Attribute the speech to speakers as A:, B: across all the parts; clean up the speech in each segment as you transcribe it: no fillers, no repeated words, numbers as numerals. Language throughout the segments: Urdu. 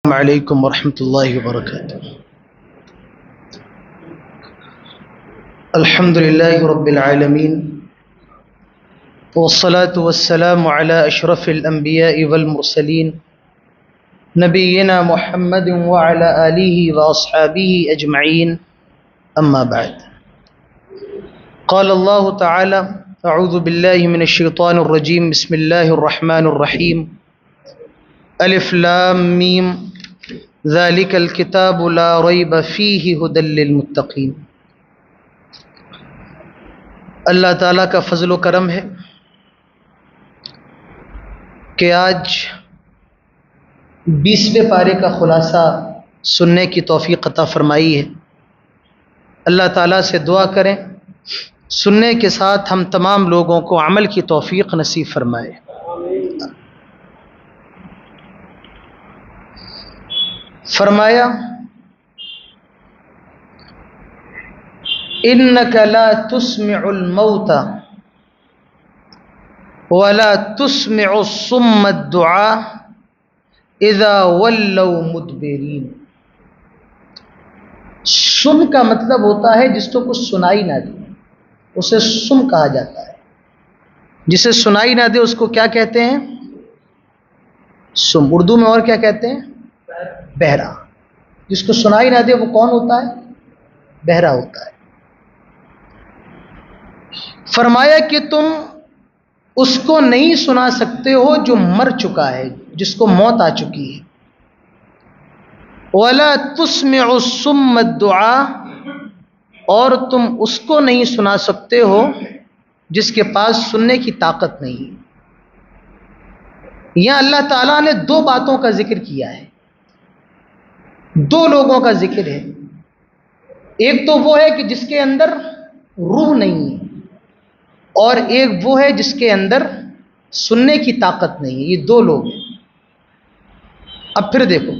A: السلام علیکم ورحمۃ اللہ وبرکاتہ۔ الحمد للہ رب العالمین والصلاة والسلام علی اشرف الانبیاء والمرسلین نبینا محمد وعلی آلہ واصحابہ اجمعین، اما بعد۔ قال اللہ تعالی اعوذ باللہ من الشیطان الرجیم، بسم اللہ الرحمن الرحیم، الف لام میم ذالک الکتاب لا ریب فیہ ھدی للمتقین۔ اللہ تعالیٰ کا فضل و کرم ہے کہ آج 20ویں پارے کا خلاصہ سننے کی توفیق عطا فرمائی ہے۔ اللہ تعالیٰ سے دعا کریں سننے کے ساتھ ہم تمام لوگوں کو عمل کی توفیق نصیب فرمائے۔ فرمایا انک لا تسمع الموتى ولا تسمع الصم الدعاء اذا ولوا مدبرین۔ سم کا مطلب ہوتا ہے جس کو کچھ سنائی نہ دے، اسے سم کہا جاتا ہے۔ جسے سنائی نہ دے اس کو کیا کہتے ہیں؟ سم۔ اردو میں اور کیا کہتے ہیں؟ بہرا۔ جس کو سنائی نہ دے وہ کون ہوتا ہے؟ بہرا ہوتا ہے۔ فرمایا کہ تم اس کو نہیں سنا سکتے ہو جو مر چکا ہے، جس کو موت آ چکی ہے۔ وَلَا تُسْمِعُ الصُّمَّ الدُّعَاء، اور تم اس کو نہیں سنا سکتے ہو جس کے پاس سننے کی طاقت نہیں ہے۔ یہاں اللہ تعالیٰ نے دو باتوں کا ذکر کیا ہے، دو لوگوں کا ذکر ہے۔ ایک تو وہ ہے کہ جس کے اندر روح نہیں ہے، اور ایک وہ ہے جس کے اندر سننے کی طاقت نہیں ہے۔ یہ دو لوگ ہیں۔ اب پھر دیکھو،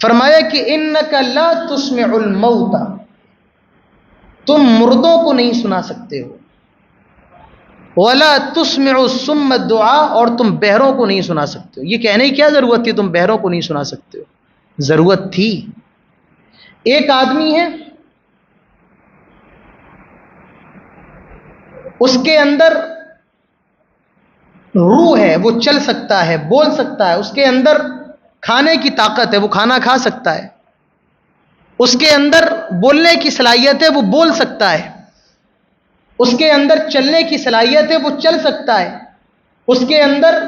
A: فرمایا کہ انک لا تسمع الموتى، تم مردوں کو نہیں سنا سکتے ہو، ولا تسمع الصم الدعاء، اور تم بہروں کو نہیں سنا سکتے ہو۔ یہ کہنے کی کیا ضرورت تھی تم بہروں کو نہیں سنا سکتے ہو؟ ضرورت تھی۔ ایک آدمی ہے، اس کے اندر روح ہے، وہ چل سکتا ہے، بول سکتا ہے، اس کے اندر کھانے کی طاقت ہے، وہ کھانا کھا سکتا ہے، اس کے اندر بولنے کی صلاحیت ہے، وہ بول سکتا ہے، اس کے اندر چلنے کی صلاحیت ہے، وہ چل سکتا ہے، اس کے اندر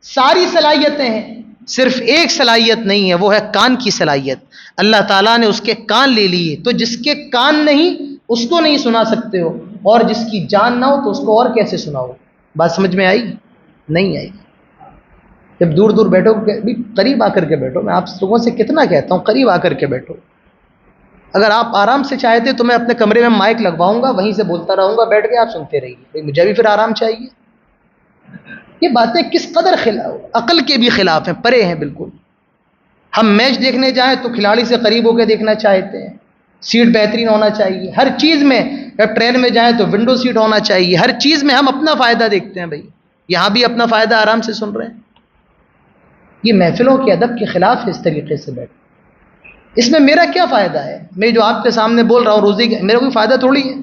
A: ساری صلاحیتیں ہیں، صرف ایک صلاحیت نہیں ہے، وہ ہے کان کی صلاحیت۔ اللہ تعالیٰ نے اس کے کان لے لیے، تو جس کے کان نہیں اس کو نہیں سنا سکتے ہو، اور جس کی جان نہ ہو تو اس کو اور کیسے سناؤ؟ بات سمجھ میں آئی؟ نہیں آئی۔ جب دور دور بیٹھو، بھی قریب آ کر کے بیٹھو۔ میں آپ لوگوں سے کتنا کہتا ہوں، قریب آ کر کے بیٹھو۔ اگر آپ آرام سے چاہتے تو میں اپنے کمرے میں مائک لگواؤں گا، وہیں سے بولتا رہوں گا، بیٹھ کے آپ سنتے رہیے۔ مجھے بھی پھر آرام چاہیے۔ یہ باتیں کس قدر عقل کے بھی خلاف ہیں، پرے ہیں بالکل۔ ہم میچ دیکھنے جائیں تو کھلاڑی سے قریب ہو کے دیکھنا چاہتے ہیں، سیٹ بہترین ہونا چاہیے، ہر چیز میں۔ جب ٹرین میں جائیں تو ونڈو سیٹ ہونا چاہیے، ہر چیز میں ہم اپنا فائدہ دیکھتے ہیں۔ بھائی یہاں بھی اپنا فائدہ آرام سے سن رہے ہیں۔ یہ محفلوں کے ادب کے خلاف ہے اس طریقے سے بیٹھ۔ اس میں میرا کیا فائدہ ہے؟ میں جو آپ کے سامنے بول رہا ہوں روزی کا، میرا کوئی فائدہ تھوڑی ہے۔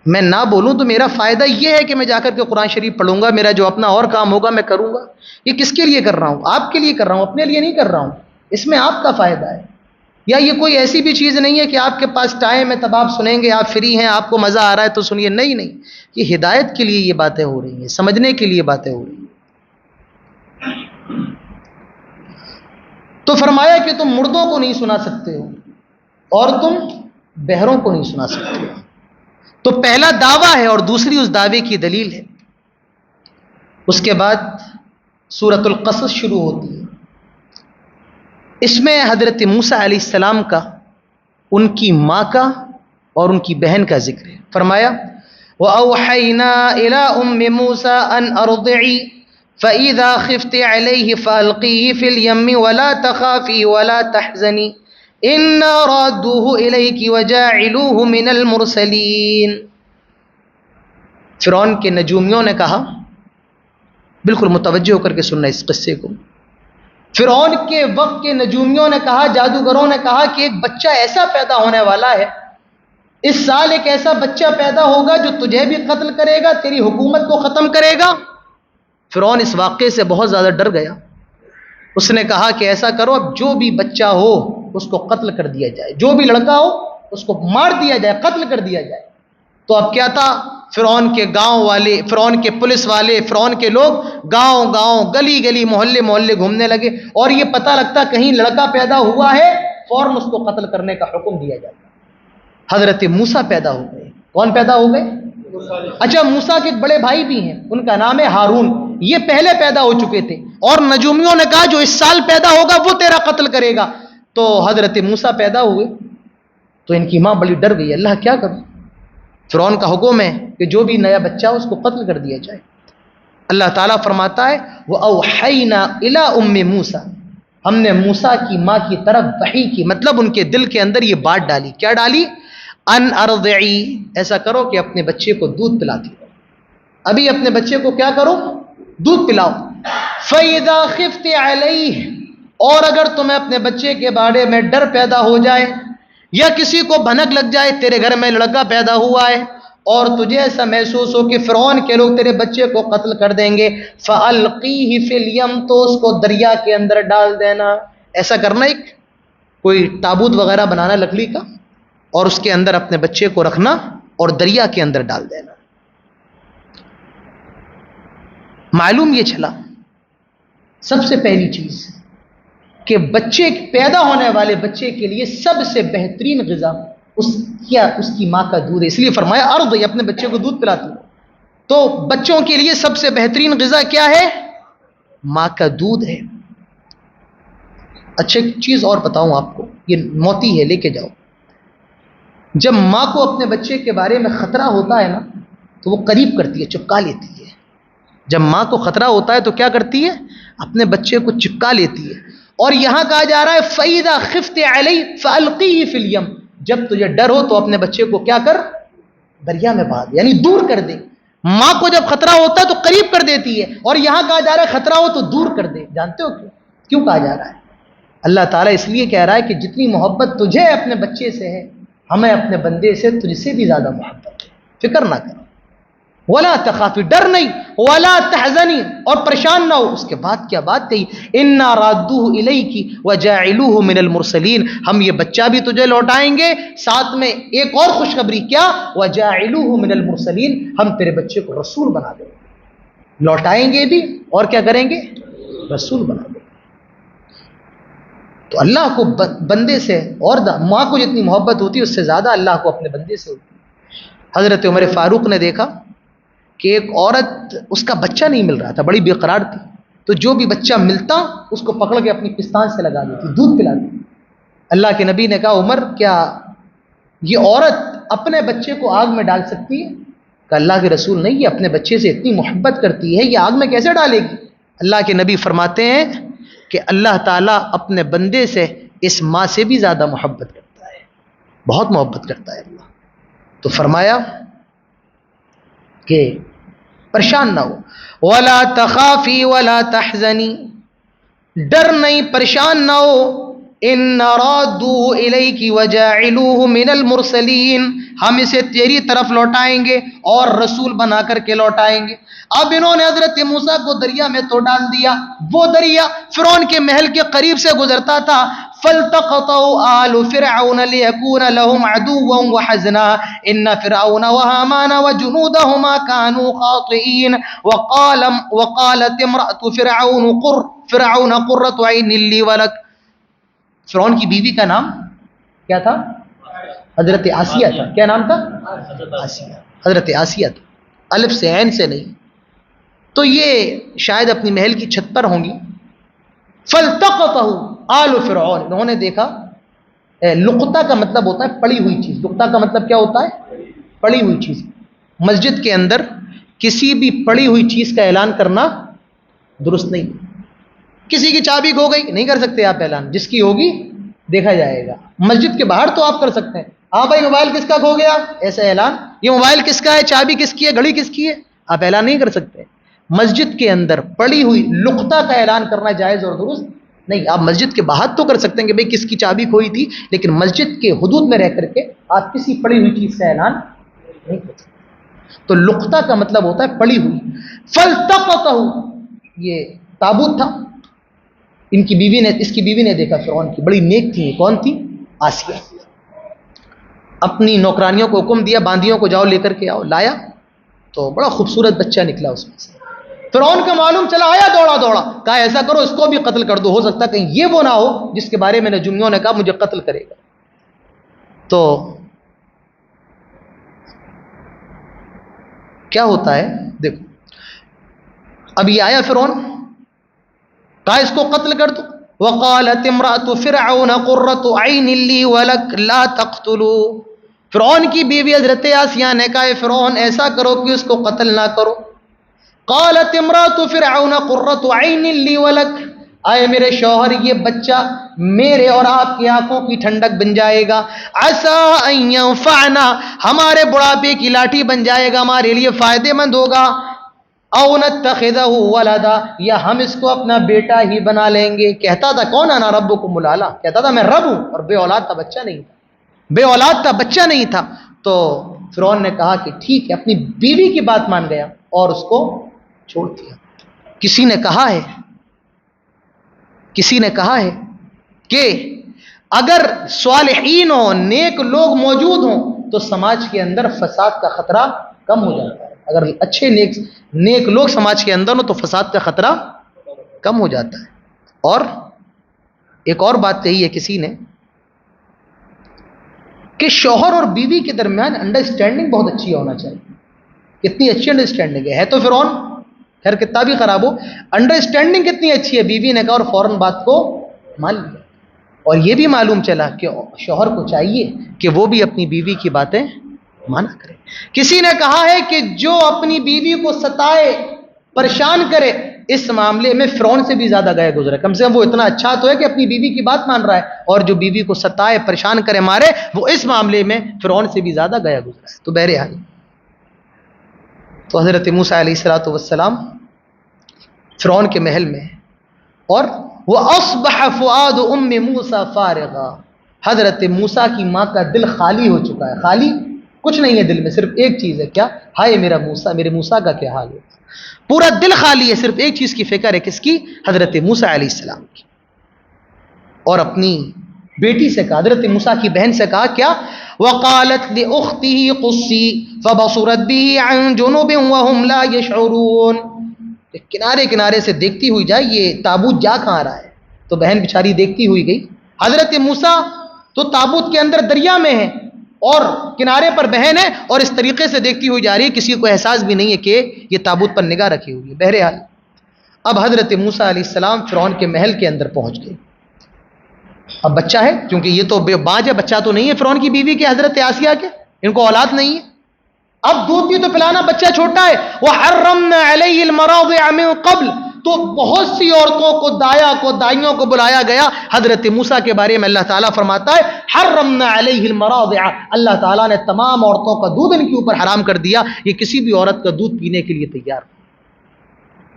A: میں نہ بولوں تو میرا فائدہ یہ ہے کہ میں جا کر کے قرآن شریف پڑھوں گا، میرا جو اپنا اور کام ہوگا میں کروں گا۔ یہ کس کے لیے کر رہا ہوں؟ آپ کے لیے کر رہا ہوں، اپنے لیے نہیں کر رہا ہوں۔ اس میں آپ کا فائدہ ہے۔ یا یہ کوئی ایسی بھی چیز نہیں ہے کہ آپ کے پاس ٹائم ہے تب آپ سنیں گے، آپ فری ہیں، آپ کو مزہ آ رہا ہے تو سنیے۔ نہیں نہیں، یہ ہدایت کے لیے یہ باتیں ہو رہی ہیں، سمجھنے کے لیے باتیں ہو رہی ہیں۔ تو فرمایا کہ تم مردوں کو نہیں سنا سکتے ہو اور تم بہروں کو نہیں سنا سکتے ہو۔ تو پہلا دعویٰ ہے اور دوسری اس دعوے کی دلیل ہے۔ اس کے بعد سورۃ القصص شروع ہوتی ہے۔ اس میں حضرت موسیٰ علیہ السلام کا، ان کی ماں کا اور ان کی بہن کا ذکر ہے۔ فرمایا وَأَوْحَيْنَا إِلَىٰ أُمِّ مُوسَىٰ أَنْ أَرْضِعِي فَإِذَا خِفْتِ عَلَيْهِ فَأَلْقِيهِ فِي الْيَمِّ وَلَا تَخَافِي وَلَا تَحْزَنِي إِنَّا رَادُّوهُ إِلَيْكِ وَجَاعِلُوهُ مِنَ الْمُرْسَلِينَ۔ فرعون کے نجومیوں نے کہا، بالکل متوجہ ہو کر کے سننا اس قصے کو، فرعون کے وقت کے نجومیوں نے کہا، جادوگروں نے کہا کہ ایک بچہ ایسا پیدا ہونے والا ہے، اس سال ایک ایسا بچہ پیدا ہوگا جو تجھے بھی قتل کرے گا، تیری حکومت کو ختم کرے گا۔ فرعون اس واقعے سے بہت زیادہ ڈر گیا، اس نے کہا کہ ایسا کرو، اب جو بھی بچہ ہو اس کو قتل کر دیا جائے، جو بھی لڑکا ہو اس کو مار دیا جائے، قتل کر دیا جائے۔ تو اب کیا تھا، فرعون کے گاؤں والے، فرعون کے پولیس والے، فرعون کے لوگ گاؤں گاؤں، گلی گلی، محلے محلے گھومنے لگے، اور یہ پتہ لگتا کہیں لڑکا پیدا ہوا ہے فوراً اس کو قتل کرنے کا حکم دیا جاتا۔ حضرت موسیٰ پیدا ہو گئے۔ کون پیدا ہو گئے؟ اچھا، موسیٰ کے ایک بڑے بھائی بھی ہیں، ان کا نام ہے ہارون، یہ پہلے پیدا ہو چکے تھے، اور نجومیوں نے کہا جو اس سال پیدا ہوگا وہ تیرا قتل کرے گا۔ تو حضرت موسیٰ پیدا ہوئے، تو ان کی ماں بڑی ڈر گئی، اللہ کیا کروں، فرعون کا حکم ہے کہ جو بھی نیا بچہ اس کو قتل کر دیا جائے۔ اللہ تعالیٰ فرماتا ہے وَأَوْحَيْنَا إِلَىٰ أُمِّ مُوسَىٰ، ہم نے موسیٰ کی ماں کی طرف وحی کی، مطلب ان کے دل کے اندر یہ بات ڈالی، کیا ڈالی؟ ان ارضعی، ایسا کرو کہ اپنے بچے کو دودھ پلاتی ہو، ابھی اپنے بچے کو کیا کرو؟ دودھ پلاؤ۔ فَإِذَا خِفْتِ عَلَيْهِ، اور اگر تمہیں اپنے بچے کے بارے میں ڈر پیدا ہو جائے یا کسی کو بھنک لگ جائے، تیرے گھر میں لڑکا پیدا ہوا ہے اور تجھے ایسا محسوس ہو کہ فرعون کے لوگ تیرے بچے کو قتل کر دیں گے، فَأَلْقِيهِ فِي الْيَمِّ، تو اس کو دریا کے اندر ڈال دینا۔ ایسا کرنا، ایک کوئی تابوت وغیرہ بنانا لکڑی کا، اور اس کے اندر اپنے بچے کو رکھنا اور دریا کے اندر ڈال دینا۔ معلوم یہ چلا سب سے پہلی چیز کہ بچے پیدا ہونے والے بچے کے لیے سب سے بہترین غذا اس کی ماں کا دودھ ہے، اس لیے فرمایا ارض، اپنے بچے کو دودھ پلاتی ہو۔ تو بچوں کے لیے سب سے بہترین غذا کیا ہے؟ ماں کا دودھ ہے۔ اچھا، ایک چیز اور بتاؤں آپ کو، یہ موتی ہے، لے کے جاؤ۔ جب ماں کو اپنے بچے کے بارے میں خطرہ ہوتا ہے نا تو وہ قریب کرتی ہے، چپکا لیتی ہے۔ جب ماں کو خطرہ ہوتا ہے تو کیا کرتی ہے؟ اپنے بچے کو چپکا لیتی ہے۔ اور یہاں کہا جا رہا ہے فَإِذَا خِفْتِ عَلَيْهِ فَأَلْقِيهِ فِي الْيَمِّ، جب تجھے ڈر ہو تو اپنے بچے کو کیا کر؟ دریا میں بہا دے، یعنی دور کر دے۔ ماں کو جب خطرہ ہوتا ہے تو قریب کر دیتی ہے، اور یہاں کہا جا رہا ہے خطرہ ہو تو دور کر دے۔ جانتے ہو کیوں کہا جا رہا ہے؟ اللہ تعالیٰ اس لیے کہہ رہا ہے کہ جتنی محبت تجھے اپنے بچے سے ہے، ہمیں اپنے بندے سے تجھ سے بھی زیادہ محبت ہے۔ فکر نہ کرو، ولا تخافی، ڈر نہیں، ولا تحزنی، اور پریشان نہ ہو۔ اس کے بعد کیا بات کہی؟ انا رادوہ الیکی وجاعلوہ من المرسلین، ہم یہ بچہ بھی تجھے لوٹائیں گے، ساتھ میں ایک اور خوشخبری، کیا؟ وجاعلوہ من المرسلین، ہم تیرے بچے کو رسول بنا دیں گے، لوٹائیں گے بھی اور کیا کریں گے؟ رسول بنا دیں گے۔ تو اللہ کو بندے سے، اور ماں کو جتنی محبت ہوتی ہے اس سے زیادہ اللہ کو اپنے بندے سے ہوتی ہے۔ حضرت عمر فاروق نے دیکھا کہ ایک عورت، اس کا بچہ نہیں مل رہا تھا، بڑی بے قرار تھی، تو جو بھی بچہ ملتا اس کو پکڑ کے اپنی پستان سے لگا دیتی، دودھ پلاتی۔ اللہ کے نبی نے کہا عمر، کیا یہ عورت اپنے بچے کو آگ میں ڈال سکتی ہے؟ کہ اللہ کے رسول نہیں، یہ اپنے بچے سے اتنی محبت کرتی ہے، یہ آگ میں کیسے ڈالے گی؟ اللہ کے نبی فرماتے ہیں کہ اللہ تعالیٰ اپنے بندے سے اس ماں سے بھی زیادہ محبت کرتا ہے، بہت محبت کرتا ہے اللہ۔ تو فرمایا کہ پریشان نہ ہو، ولا تخافی ولا تحزنی، ڈر نہیں، پریشان نہ ہو، ان رادوہ الیک وجاعلوہ من المرسلین، ہم اسے تیری طرف لوٹائیں گے اور رسول بنا کر کے لوٹائیں گے۔ اب انہوں نے حضرت موسیٰ کو دریا میں تو ڈال دیا، وہ دریا فرعون کے محل کے قریب سے گزرتا تھا، فَالْتَقَطَهُ آلُ فِرْعَوْنَ لِيَكُونَ لَهُمْ عَدُوًّا وَحَزْنًا إِنَّ فِرْعَوْنَ وَهَامَانَ وَجُنُودَهُمَا كَانُوا خَاطِئِينَ وَقَالَتِ امْرَأَتُ فِرْعَوْنَ قُرَّةُ عَيْنٍ لِّي وَلَكَ، فرعون کی بیوی کا نام کیا تھا؟ حضرت آسیہ تھا۔ کیا نام تھا؟ آسیہ، حضرت آسیہ تھا، الف سے عین سے نہیں۔ تو یہ شاید اپنی محل کی چھت پر ہوں گی۔ فَالْتَقَطَهُ آلُ فِرْعَوْنَ، انہوں نے دیکھا، لقطہ کا مطلب ہوتا ہے پڑی ہوئی چیز، لقطہ کا مطلب کیا ہوتا ہے؟ پڑی ہوئی چیز۔ مسجد کے اندر کسی بھی پڑی ہوئی چیز کا اعلان کرنا درست نہیں۔ کسی کی چابی کھو گئی، نہیں کر سکتے آپ اعلان، جس کی ہوگی دیکھا جائے گا۔ مسجد کے باہر تو آپ کر سکتے ہیں، ہاں بھائی موبائل کس کا کھو گیا، ایسا اعلان، یہ موبائل کس کا ہے، چابی کس کی ہے، گھڑی کس کی ہے، آپ اعلان نہیں کر سکتے۔ مسجد کے اندر پڑی ہوئی لقطہ کا اعلان کرنا جائز اور درست نہیں، آپ مسجد کے باہر تو کر سکتے ہیں کہ بھئی کس کی چابی کھوئی تھی، لیکن مسجد کے حدود میں رہ کر کے آپ کسی پڑی ہوئی چیز کا اعلان نہیں کر سکتے۔ تو لقطہ کا مطلب ہوتا ہے پڑی ہوئی۔ فالتقطہ، یہ تابوت تھا، اس کی بیوی نے دیکھا فرعون کی، بڑی نیک تھی، کون تھی؟ آسیہ۔ اپنی نوکرانیوں کو حکم دیا، باندیوں کو جاؤ لے کر کے آؤ، لایا تو بڑا خوبصورت بچہ نکلا اس میں سے۔ فرعون کا معلوم چلا، آیا دوڑا دوڑا، کہا ایسا کرو اس کو بھی قتل کر دو، ہو سکتا ہے کہیں یہ وہ نہ ہو جس کے بارے میں نجومیوں نے کہا مجھے قتل کرے گا۔ تو کیا ہوتا ہے دیکھو، اب یہ آیا فرعون، کہا اس کو قتل کر دو۔ وقالت امرأة فرعون قرۃ عین لی ولک لا تقتلوا، فرعون کی بیوی حضرت آسیہ نے کہا فرعون ایسا کرو کہ اس کو قتل نہ کرو۔ قالت امرأة فرعون قرۃ عین لی ولک، آئے میرے شوہر یہ بچہ میرے اور آپ کی آنکھوں کی ٹھنڈک بن جائے گا، عسیٰ ان ینفعنا، ہمارے بڑھاپے کی لاٹھی بن جائے گا، ہمارے لیے فائدے مند ہوگا، او نتخذہ ولدا، یا ہم اس کو اپنا بیٹا ہی بنا لیں گے۔ کہتا تھا کون؟ انا ربکم الاعلی، کہتا تھا میں رب ہوں، اور بے اولاد تھا، بچہ نہیں تھا، بے اولاد تھا، بچہ نہیں تھا۔ تو فرعون نے کہا کہ ٹھیک ہے، اپنی بیوی کی بات مان گیا اور اس کو چھوڑ دیا۔ کسی نے کہا ہے کہ اگر صالحین ہوں، نیک لوگ موجود ہوں تو سماج کے اندر فساد کا خطرہ کم ہو جاتا ہے۔ اگر اچھے نیک لوگ سماج کے اندر ہو تو فساد کا خطرہ کم ہو جاتا ہے۔ اور ایک اور بات کہی ہے کسی نے کہ شوہر اور بیوی کے درمیان انڈرسٹینڈنگ بہت اچھی ہونا چاہیے۔ کتنی اچھی انڈرسٹینڈنگ ہے تو فرعون خیر کتنا بھی خراب ہو، انڈرسٹینڈنگ کتنی اچھی ہے، بیوی نے کہا اور فوراً بات کو مان لیا۔ اور یہ بھی معلوم چلا کہ شوہر کو چاہیے کہ وہ بھی اپنی بیوی کی باتیں مانا کرے۔ کسی نے کہا ہے کہ جو اپنی بیوی کو ستائے، پریشان کرے، اس معاملے میں فرعون سے بھی زیادہ گئے گزرے۔ کم سے کم وہ اتنا اچھا تو ہے کہ اپنی بیوی کی بات مان رہا ہے، اور جو بیوی کو ستائے، پریشان کرے، مارے، وہ اس معاملے میں فرعون سے بھی زیادہ گیا گزرا ہے۔ تو بہرحال تو حضرت موسیٰ علیہ الصلوۃ والسلام فرعون کے محل میں، اور وہ اصبح فؤاد ام موسیٰ فارغا، حضرت موسیٰ کی ماں کا دل خالی ہو چکا ہے۔ خالی کچھ نہیں ہے دل میں، صرف ایک چیز ہے، کیا؟ ہائے میرا موسیٰ، میرے موسیٰ کا کیا حال ہوگا۔ پورا دل خالی ہے، صرف ایک چیز کی فکر ہے، کس کی؟ حضرت موسیٰ علیہ السلام کی۔ اور اپنی بیٹی سے کہا، حضرت موسیٰ کی بہن سے کہا کیا؟ وقالت لأخته قصی فبصرت به عن جنوب وهم لا يشعرون، کنارے کنارے سے دیکھتی ہوئی جائے یہ تابوت جا کہاں رہا ہے۔ تو بہن بیچاری دیکھتی ہوئی گئی، حضرت موسیٰ تو تابوت کے اندر دریا میں ہے اور کنارے پر بہن ہے، اور اس طریقے سے دیکھتی ہوئی جا رہی ہے، کسی کو احساس بھی نہیں ہے کہ یہ تابوت پر نگاہ رکھی ہوئی ہے۔ بہرحال اب حضرت موسیٰ علیہ السلام فرعون کے محل کے اندر پہنچ گئے۔ اب بچہ ہے، کیونکہ یہ تو باج ہے، بچہ تو نہیں ہے فرعون کی بیوی کے، حضرت آسیہ کے، ان کو اولاد نہیں ہے۔ اب دودھ بھی تو پلانا، بچہ چھوٹا ہے۔ وحرمنا علیہ المراضع من قبل، تو بہت سی عورتوں کو، دائیوں کو بلایا گیا۔ حضرت موسیٰ کے بارے میں اللہ تعالیٰ فرماتا ہے حرمنا علیہ المراضع، اللہ تعالیٰ نے تمام عورتوں کا دودھ ان کے اوپر حرام کر دیا، یہ کسی بھی عورت کا دودھ پینے کے لیے تیار۔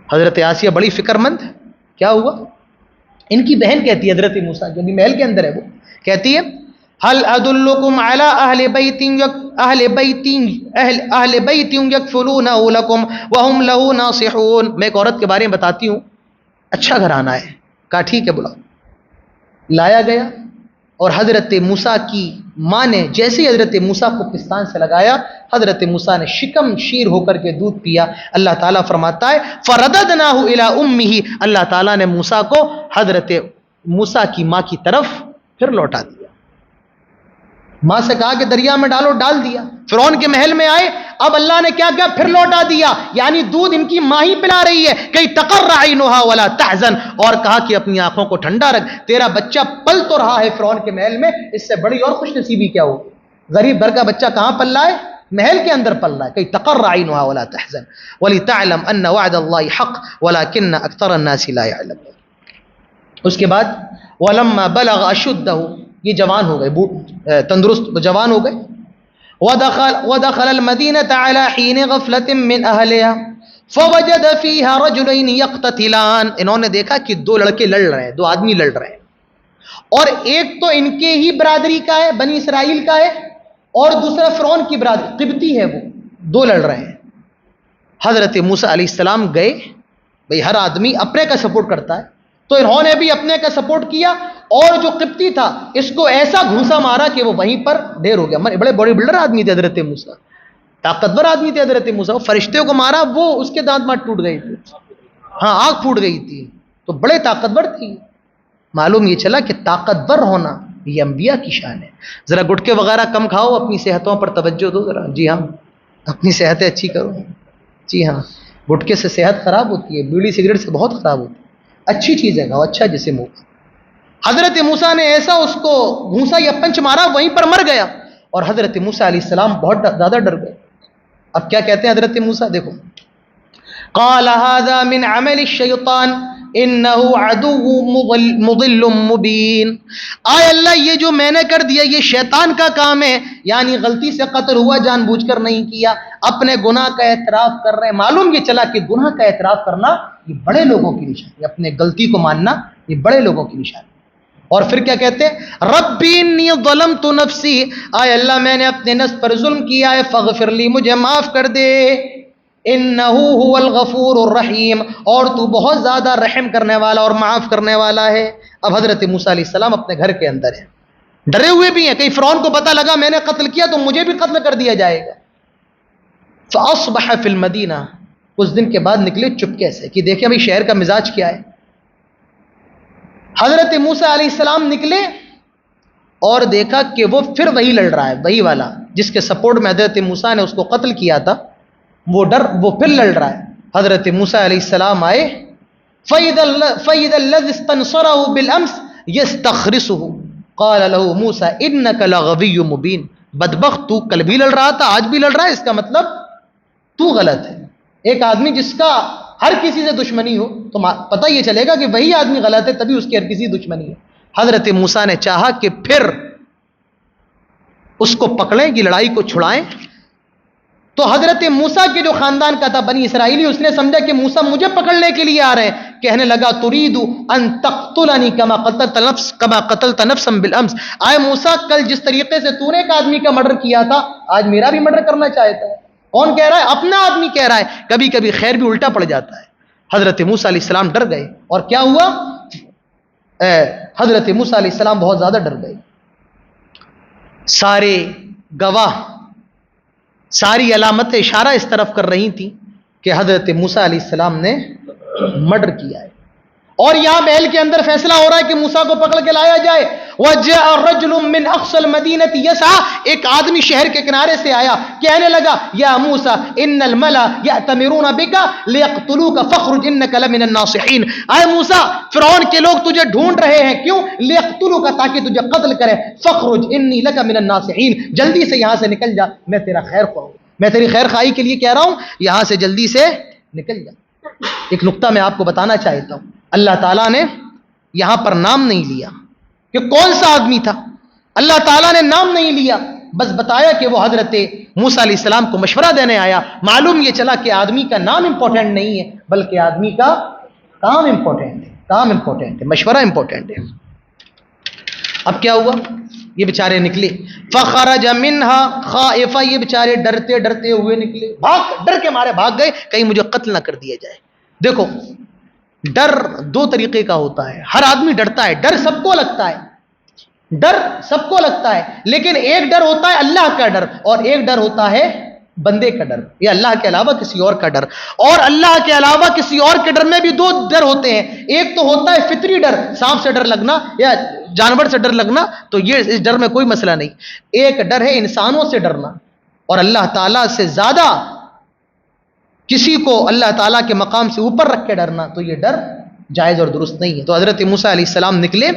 A: حضرت آسیہ بڑی فکر مند، کیا ہوا؟ ان کی بہن کہتی ہے حضرت موسیٰ جو بھی محل کے اندر ہے، وہ کہتی ہے هل ادلکم علی اہل بیت یکفلونہ لکم وہم لہ ناصحون، میں ایک عورت کے بارے میں بتاتی ہوں، اچھا گھرانہ ہے۔ کہا ٹھیک ہے بلاؤ، لایا گیا، اور حضرت موسیٰ کی ماں نے جیسے حضرت موسیٰ کو پستان سے لگایا، حضرت موسیٰ نے شکم شیر ہو کر کے دودھ پیا۔ اللہ تعالیٰ فرماتا ہے فرددناہ الی امہ، اللہ تعالیٰ نے موسیٰ کو حضرت موسیٰ کی ماں کی طرف پھر لوٹا دیا۔ ماں سے کہا کہ دریا میں ڈالو، ڈال دیا۔ فرعون کے محل میں آئے، اب اللہ نے کیا کیا؟ پھر لوٹا دیا، یعنی دودھ ان کی ماں ہی پلا رہی ہے، کئی تقر عینھا ولا تحزن، اور کہا کہ اپنی آنکھوں کو ٹھنڈا رکھ، تیرا بچہ پل تو رہا ہے فرعون کے محل میں، اس سے بڑی اور خوش نصیبی کیا ہوگی؟ غریب گھر کا بچہ کہاں پل رہا ہے؟ محل کے اندر پل رہا ہے۔ کئی تقر عینھا ولا تحزن ولتعلم ان وعد اللہ حق ولکن اکثر الناس لا يعلمون۔ اس کے بعد ولما بلغ اشدہ، یہ جوان ہو گئے، تندرست جوان ہو گئے۔ ودخل المدینة على حین غفلة من اہلها، فوجد فیہا رجلین یقتتلان، انہوں نے دیکھا کہ دو لڑکے لڑ رہے ہیں، دو آدمی لڑ رہے ہیں، اور ایک تو ان کے ہی برادری کا ہے، بنی اسرائیل کا ہے، اور دوسرا فرعون کی برادری قبطی ہے، وہ دو لڑ رہے ہیں۔ حضرت موسیٰ علیہ السلام گئے، بھئی ہر آدمی اپنے کا سپورٹ کرتا ہے، تو انہوں نے بھی اپنے کا سپورٹ کیا، اور جو قبطی تھا اس کو ایسا گھوسا مارا کہ وہ وہیں پر ڈھیر ہو گیا۔ بڑے باڈی بلڈر آدمی تھے حضرت موسیٰ، طاقتور آدمی تھے حضرت موسیٰ، وہ فرشتے کو مارا، وہ اس کے دانت مات ٹوٹ گئی تھی، ہاں آنکھ پھوٹ گئی تھی، تو بڑے طاقتور تھی۔ معلوم یہ چلا کہ طاقتور ہونا یہ انبیاء کی شان ہے۔ ذرا گٹکے وغیرہ کم کھاؤ، اپنی صحتوں پر توجہ دو ذرا، جی ہاں اپنی صحتیں اچھی کرو، جی ہاں گٹکے سے صحت خراب ہوتی ہے، بیڑی سگریٹ سے بہت خراب ہوتی ہے، اچھی چیز ہے کھاؤ، اچھا جسے منہ۔ حضرت موسیٰ نے ایسا اس کو گھونسا یا پنچ مارا، وہیں پر مر گیا، اور حضرت موسیٰ علیہ السلام بہت زیادہ ڈر گئے۔ اب کیا کہتے ہیں حضرت موسیٰ، دیکھو، قال هذا من عمل الشیطان انه عدو مضل مبین، آئے اللہ یہ جو میں نے کر دیا یہ شیطان کا کام ہے، یعنی غلطی سے قتل ہوا، جان بوجھ کر نہیں کیا، اپنے گناہ کا اعتراف کر رہے ہیں۔ معلوم یہ چلا کہ گناہ کا اعتراف کرنا یہ بڑے لوگوں کی نشانی، اپنے غلطی کو ماننا یہ بڑے لوگوں کی نشانی۔ اور پھر کیا کہتے ہیں، ربی انی ظلمت نفسی، آئے اللہ میں نے اپنے نفس پر ظلم کیا ہے، فاغفر لی، مجھے معاف کر دے، انہو هو الغفور الرحیم، اور تو بہت زیادہ رحم کرنے والا اور معاف کرنے والا ہے۔ اب حضرت موسیٰ علیہ السلام اپنے گھر کے اندر ہیں، ڈرے ہوئے بھی ہیں، کہیں فرعون کو پتہ لگا میں نے قتل کیا تو مجھے بھی قتل کر دیا جائے گا۔ فاصبح فی المدینہ، کچھ دن کے بعد نکلے چپکے سے کہ دیکھیں بھئی شہر کا مزاج کیا ہے۔ حضرت موسیٰ علیہ السلام نکلے اور دیکھا کہ وہ پھر وہی لڑ رہا ہے، وہی والا جس کے سپورٹ میں حضرت موسیٰ نے اس کو قتل کیا تھا، وہ پھر لڑ رہا ہے۔ حضرت موسیٰ علیہ السلام آئے، فَإِذَا الَّذِي اسْتَنصَرَهُ بِالْأَمْسِ يَسْتَخْرِسُهُ قَالَ لَهُ مُوسَىٰ إِنَّكَ لَغَوِيٌّ مُبِينٌ، بدبخت تو کل بھی لڑ رہا تھا آج بھی لڑ رہا ہے، اس کا مطلب تو غلط ہے۔ ایک آدمی جس کا ہر کسی سے دشمنی ہو تو پتہ یہ چلے گا کہ وہی آدمی غلط ہے، تبھی اس کی ہر کسی دشمنی ہے۔ حضرت موسیٰ نے چاہا کہ پھر اس کو پکڑیں کہ لڑائی کو چھڑائیں، تو حضرت موسیٰ کے جو خاندان کا تھا بنی اسرائیلی، اس نے سمجھا کہ موسیٰ مجھے پکڑنے کے لیے آ رہے ہیں، کہنے لگا ترید ان تقتلنی کما قتلت نفسا بالامس، آئے موسیٰ کل جس طریقے سے تو نے ایک آدمی کا مرڈر کیا تھا آج میرا بھی مرڈر کرنا چاہتا ہے۔ کون کہہ رہا ہے؟ اپنا آدمی کہہ رہا ہے۔ کبھی کبھی خیر بھی الٹا پڑ جاتا ہے۔ حضرت موسیٰ علیہ السلام ڈر گئے، اور کیا ہوا، حضرت موسیٰ علیہ السلام بہت زیادہ ڈر گئے۔ سارے گواہ، ساری علامتیں اشارہ اس طرف کر رہی تھیں کہ حضرت موسیٰ علیہ السلام نے مرڈر کیا ہے، اور یہاں محل کے اندر فیصلہ ہو رہا ہے کہ موسیٰ کو پکڑ کے لایا جائے۔ وَجَاءَ رَجُلٌ مِّنْ أَقْصَى الْمَدِينَةِ يَسْعَىٰ، ایک آدمی شہر کے کنارے سے آیا، کہنے لگا یا موسیٰ ان الملا یأتمرون بک لیقتلوک فاخرج انک لمن الناصحین، اے موسیٰ فرعون کے لوگ تجھے ڈھونڈ رہے ہیں، کیوں؟ لیقتلوک، تاکہ تجھے قتل کرے، فاخرج انی لک من الناصحین، جلدی سے یہاں سے نکل جا، میں تیرا خیر خواہ ہوں، میں تیری خیر خواہی کے لیے کہہ رہا ہوں، یہاں سے جلدی سے نکل جا۔ ایک نقطہ میں آپ کو بتانا چاہتا ہوں، اللہ تعالیٰ نے یہاں پر نام نہیں لیا کہ کون سا آدمی تھا، اللہ تعالیٰ نے نام نہیں لیا، بس بتایا کہ وہ حضرت موسیٰ علیہ السلام کو مشورہ دینے آیا۔ معلوم یہ چلا کہ آدمی کا نام امپورٹنٹ نہیں ہے، بلکہ آدمی کا کام امپورٹنٹ ہے، کام امپورٹنٹ ہے، مشورہ امپورٹنٹ ہے۔ اب کیا ہوا، یہ بیچارے نکلے، فخرج منها خائفا، یہ بیچارے ڈرتے ڈرتے ہوئے نکلے، ڈر کے مارے بھاگ گئے کہیں مجھے قتل نہ کر دیا جائے۔ دیکھو ڈر دو طریقے کا ہوتا ہے، ہر آدمی ڈرتا ہے، ڈر سب کو لگتا ہے، ڈر سب کو لگتا ہے، لیکن ایک ڈر ہوتا ہے اللہ کا ڈر، اور ایک ڈر ہوتا ہے بندے کا ڈر، یا اللہ کے علاوہ کسی اور کا ڈر۔ اور اللہ کے علاوہ کسی اور کے ڈر میں بھی دو ڈر ہوتے ہیں، ایک تو ہوتا ہے فطری ڈر، سانپ سے ڈر لگنا یا جانور سے ڈر لگنا، تو یہ اس ڈر میں کوئی مسئلہ نہیں۔ ایک ڈر ہے انسانوں سے ڈرنا، اور اللہ تعالیٰ سے زیادہ کسی کو اللہ تعالیٰ کے مقام سے اوپر رکھ کے ڈرنا، تو یہ ڈر جائز اور درست نہیں ہے۔ تو حضرت موسیٰ علیہ السلام نکلے،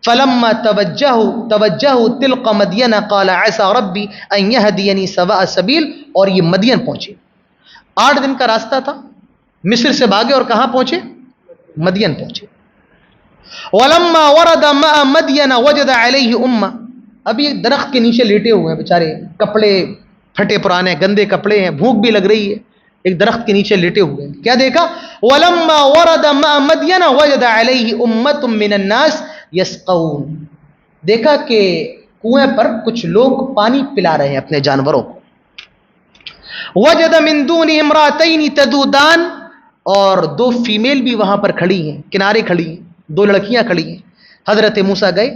A: فلما توجہوا تلق مدین قال عسى ربی ان یہدینی سواء السبیل، اور یہ مدین پہنچے، 8 دن کا راستہ تھا، مصر سے بھاگے اور کہاں پہنچے؟ مدین پہنچے۔ ولما ورد ماء مدین وجد علیہ امہ، ابھی درخت کے نیچے لیٹے ہوئے ہیں بیچارے، کپڑے پھٹے پرانے گندے کپڑے ہیں، بھوک بھی لگ رہی ہے، ایک درخت کے نیچے لیٹے ہوئے. کیا دیکھا؟ وَلَمَّا وَرَدَ مَاءَ مَدْيَنَ وَجَدَ عَلَيْهِ أُمَّةٌ مِّنَ النَّاسِ يَسْقَوْنَ. دیکھا کہ کنویں پر کچھ لوگ پانی پلا رہے ہیں اپنے جانوروں کو. وَجَدَ مِن دُونِ امْرَأَتَيْنِ تَذُودَانِ. اور دو فیمیل بھی وہاں پر کھڑی ہیں، کنارے کھڑی ہیں، دو لڑکیاں کھڑی ہیں. حضرت موسیٰ گئے.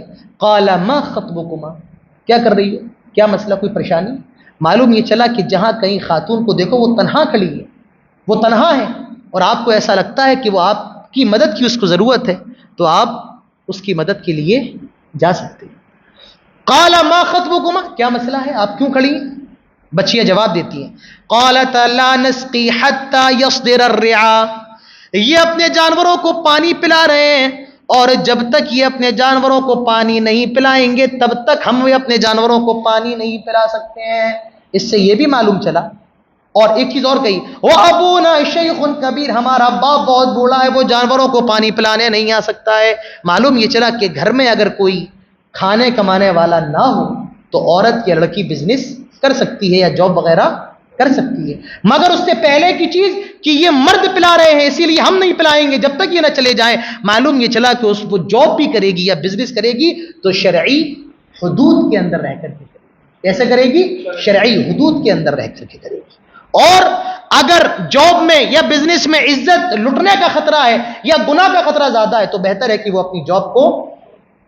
A: قَالَ مَا خَطْبُكُمَا. کیا کر رہی ہو؟ کیا مسئلہ؟ کوئی پریشانی؟ معلوم یہ چلا کہ جہاں کہیں خاتون کو دیکھو وہ تنہا کھڑی ہے، وہ تنہا ہے، اور آپ کو ایسا لگتا ہے کہ وہ آپ کی مدد کی اس کو ضرورت ہے، تو آپ اس کی مدد کے لیے جا سکتے ہیں. قال ما خطبكما. کیا مسئلہ ہے؟ آپ کیوں کھڑی ہیں؟ بچیاں جواب دیتی ہیں. قالت لا نسقي حتى يصدر الرعاء. یہ اپنے جانوروں کو پانی پلا رہے ہیں، اور جب تک یہ اپنے جانوروں کو پانی نہیں پلائیں گے تب تک ہم اپنے جانوروں کو پانی نہیں پلا سکتے ہیں. اس سے یہ بھی معلوم چلا. اور ایک چیز اور کہی، وَأَبُونَا شَيْخٌ کبیر. ہمارا باپ بہت بوڑھا ہے، وہ جانوروں کو پانی پلانے نہیں آ سکتا ہے. معلوم یہ چلا کہ گھر میں اگر کوئی کھانے کمانے والا نہ ہو تو عورت یا لڑکی بزنس کر سکتی ہے یا جاب وغیرہ کر سکتی ہے، مگر اس سے پہلے کی چیز کہ یہ مرد پلا رہے ہیں اسی لیے ہم نہیں پلائیں گے جب تک یہ نہ چلے جائیں. معلوم یہ چلا کہ وہ جاب بھی کرے گی یا بزنس کرے گی تو شرعی حدود کے اندر رہ کر کے کرے گی. کیسے کرے گی؟ شرعی حدود کے اندر رہ کر کے کرے گی. اور اگر جاب میں یا بزنس میں عزت لٹنے کا خطرہ ہے یا گناہ کا خطرہ زیادہ ہے تو بہتر ہے کہ وہ اپنی جاب کو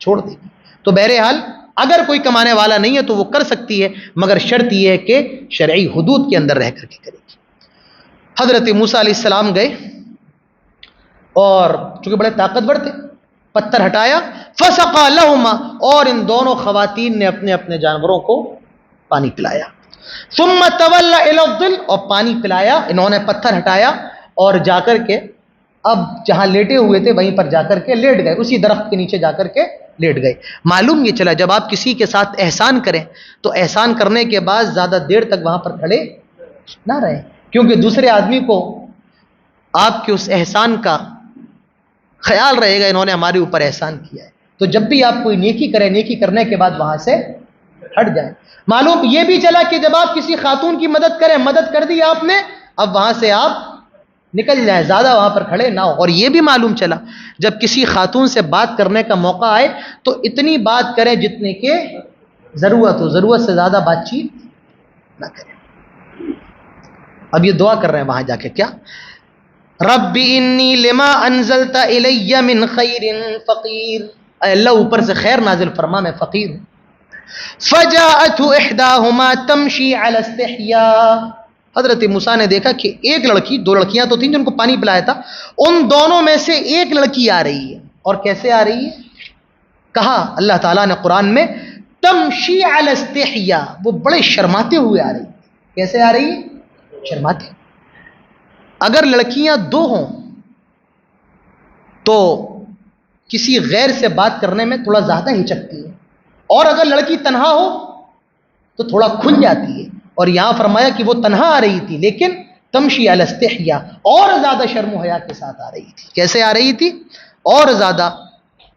A: چھوڑ دے گی. تو بہرحال اگر کوئی کمانے والا نہیں ہے تو وہ کر سکتی ہے، مگر شرط یہ ہے کہ شرعی حدود کے اندر رہ کر کے کرے گی. حضرت موسیٰ علیہ السلام گئے اور چونکہ بڑے طاقتور تھے، پتھر ہٹایا. فسقا لہما. اور ان دونوں خواتین نے اپنے اپنے جانوروں کو پانی پلایا. ثم تولى الى الظل. اور پانی پلایا، انہوں نے پتھر ہٹایا اور جا کر کے اب جہاں لیٹے ہوئے تھے وہیں پر جا کر کے لیٹ گئے، اسی درخت کے نیچے جا کر کے لیٹ گئے. معلوم یہ چلا جب آپ کسی کے ساتھ احسان کریں تو احسان کرنے کے بعد زیادہ دیر تک وہاں پر کھڑے نہ رہیں، کیونکہ دوسرے آدمی کو آپ کے اس احسان کا خیال رہے گا انہوں نے ہمارے اوپر احسان کیا ہے. تو جب بھی آپ کوئی نیکی کریں، نیکی کرنے کے بعد وہاں سے ہٹ جائیں. معلوم یہ بھی چلا کہ جب آپ کسی خاتون کی مدد کریں، مدد کر دی آپ نے، اب وہاں سے آپ نکل جائیں، زیادہ وہاں پر کھڑے نہ ہو. اور یہ بھی معلوم چلا جب کسی خاتون سے بات کرنے کا موقع آئے تو اتنی بات کریں جتنے کے ضرورت ہو، ضرورت سے زیادہ بات چیت نہ کریں. اب یہ دعا کر رہے ہیں وہاں جا کے، کیا؟ رب انی لما انزلت الی من خیر فقیر. اے اللہ اوپر سے خیر نازل فرما، میں فقیر ہوں. فجاءته احداهما تمشي على استحياء. حضرت موسیٰ نے دیکھا کہ ایک لڑکی، دو لڑکیاں تو تھیں جن کو پانی پلایا تھا، ان دونوں میں سے ایک لڑکی آ رہی ہے. اور کیسے آ رہی ہے؟ کہا اللہ تعالیٰ نے قرآن میں تمشی علی استحیاء، وہ بڑے شرماتے ہوئے آ رہی ہے. کیسے آ رہی ہے؟ شرماتے. اگر لڑکیاں دو ہوں تو کسی غیر سے بات کرنے میں تھوڑا زیادہ ہچکتی ہے، اور اگر لڑکی تنہا ہو تو تھوڑا کھل جاتی ہے. اور یہاں فرمایا کہ وہ تنہا آ رہی تھی لیکن تمشی علی استحیاء، اور زیادہ شرم و حیا کے ساتھ آ رہی تھی. کیسے آ رہی تھی؟ اور زیادہ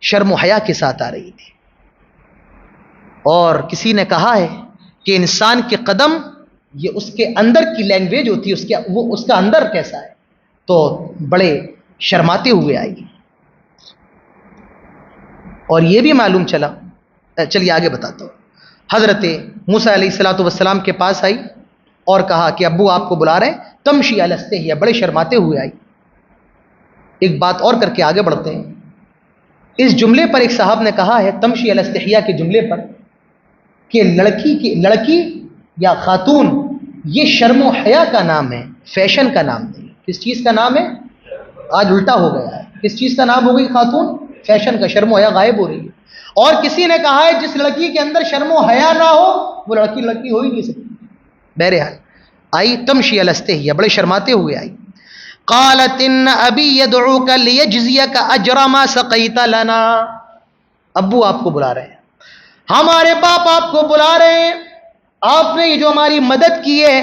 A: شرم و حیا کے ساتھ آ رہی تھی. اور کسی نے کہا ہے کہ انسان کے قدم یہ اس کے اندر کی لینگویج ہوتی ہے، وہ اس کا اندر کیسا ہے. تو بڑے شرماتے ہوئے آئی. اور یہ بھی معلوم چلا، چلیے آگے بتاتا ہوں. حضرت موسیٰ علیہ الصلوۃ والسلام کے پاس آئی اور کہا کہ ابو آپ کو بلا رہے ہیں. تمشی علی استحیاء، بڑے شرماتے ہوئے آئی. ایک بات اور کر کے آگے بڑھتے ہیں. اس جملے پر ایک صاحب نے کہا ہے، تمشی علی استحیاء کے جملے پر، کہ لڑکی یا خاتون یہ شرم و حیا کا نام ہے، فیشن کا نام نہیں. کس چیز کا نام ہے؟ آج الٹا ہو گیا ہے. کس چیز کا نام ہو گئی خاتون؟ فیشن کا. شرم و حیا غائب ہو رہی ہے. اور کسی نے کہا ہے جس لڑکی کے اندر شرم و حیا نہ ہو وہ لڑکی ہو ہی نہیں سکتی. بہرحال آئی تمشی علی استحیاء، بڑے شرماتے ہوئے آئی. قالت ان ابی یدعوک لیجزیک اجر ما سقیت لنا. ابو آپ کو بلا رہے ہیں، ہمارے باپ آپ کو بلا رہے ہیں، آپ نے یہ جو ہماری مدد کی ہے،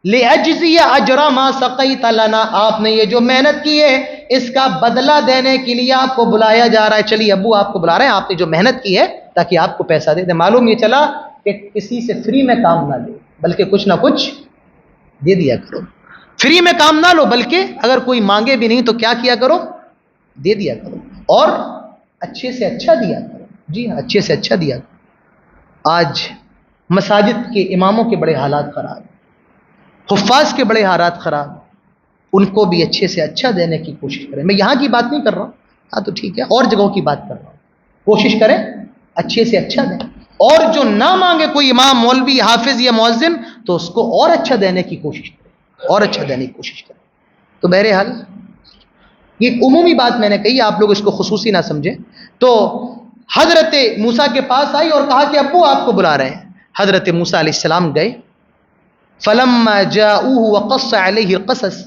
A: لیجزی اجر ما سقیت لنا، آپ نے یہ جو محنت کی ہے اس کا بدلہ دینے کے لیے آپ کو بلایا جا رہا ہے. چلیے ابو آپ کو بلا رہے ہیں، آپ نے جو محنت کی ہے تاکہ آپ کو پیسہ دے دیں. معلوم یہ چلا کہ کسی سے فری میں کام نہ لے بلکہ کچھ نہ کچھ دے دیا کرو. فری میں کام نہ لو، بلکہ اگر کوئی مانگے بھی نہیں تو کیا کیا کرو، دے دیا کرو، اور اچھے سے اچھا دیا کرو. جی ہاں، اچھے سے اچھا دیا کرو. آج مساجد کے اماموں کے بڑے حالات خراب، حفاظ کے بڑے حالات خراب، ان کو بھی اچھے سے اچھا دینے کی کوشش کریں. میں یہاں کی بات نہیں کر رہا ہوں، ہاں تو ٹھیک ہے، اور جگہوں کی بات کر رہا ہوں. کوشش کریں اچھے سے اچھا دیں، اور جو نہ مانگے کوئی امام، مولوی، حافظ یا مؤذن، تو اس کو اور اچھا دینے کی کوشش کریں، اور اچھا دینے کی کوشش کریں. تو بہرحال یہ ایک عمومی بات میں نے کہی، آپ لوگ اس کو خصوصی نہ سمجھیں. تو حضرت موسیٰ کے پاس آئی اور کہا کہ ابو آپ کو بلا رہے ہیں. حضرت موسیٰ علیہ السلام گئے. فلما جاءوه وقص عليه القصص،